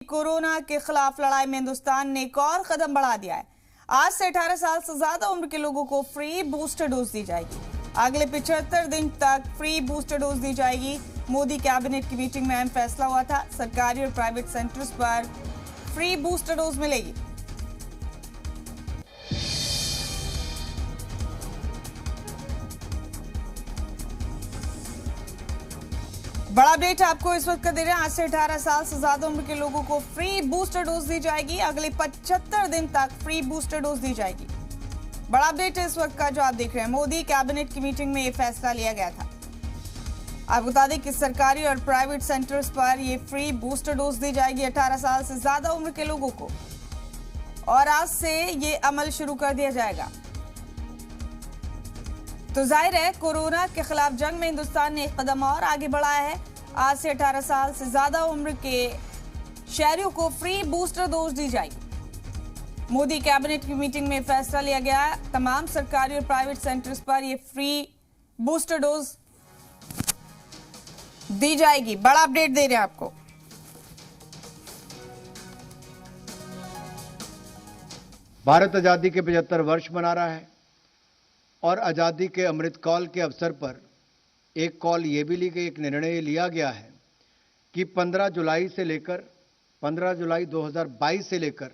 Corona के खिलाफ लड़ाई में हिंदुस्तान ने एक और कदम बढ़ा दिया है। आज से 18 साल से ज्यादा उम्र के लोगों को फ्री बूस्टर डोज दी जाएगी। अगले 75 दिन तक फ्री बूस्टर डोज दी जाएगी। मोदी कैबिनेट की मीटिंग में अहम फैसला हुआ था। सरकारी और प्राइवेट सेंटर्स पर फ्री बूस्टर डोज मिलेगी। बड़ा अपडेट आपको इस वक्त का दे रहे हैं। आज से 18 साल से ज्यादा उम्र के लोगों को फ्री बूस्टर डोज दी जाएगी। अगले 75 दिन तक फ्री बूस्टर डोज दी जाएगी। बड़ा अपडेट है इस वक्त का जो आप देख रहे हैं। मोदी कैबिनेट की मीटिंग में ये फैसला लिया गया था। आपको बता दें कि सरकारी और प्राइवेट सेंटर्स पर ये फ्री बूस्टर डोज दी जाएगी 18 साल से ज्यादा उम्र के लोगों को, और आज से ये अमल शुरू कर दिया जाएगा। तो जाहिर है कोरोना के खिलाफ जंग में हिंदुस्तान ने एक कदम और आगे बढ़ाया है। आज से 18 साल से ज्यादा उम्र के शहरियों को फ्री बूस्टर डोज दी जाएगी। मोदी कैबिनेट की मीटिंग में फैसला लिया गया है। तमाम सरकारी और प्राइवेट सेंटर्स पर यह फ्री बूस्टर डोज दी जाएगी। बड़ा अपडेट दे रहे हैं आपको। भारत आजादी के 75 वर्ष मना रहा है और आजादी के अमृत काल के अवसर पर एक कॉल ये भी ली गई, एक निर्णय लिया गया है कि 15 जुलाई 2022 से लेकर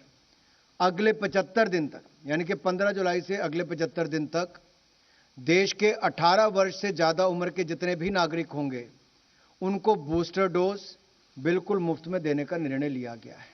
अगले 75 दिन तक, यानी कि 15 जुलाई से अगले 75 दिन तक देश के 18 वर्ष से ज़्यादा उम्र के जितने भी नागरिक होंगे उनको बूस्टर डोज बिल्कुल मुफ्त में देने का निर्णय लिया गया है।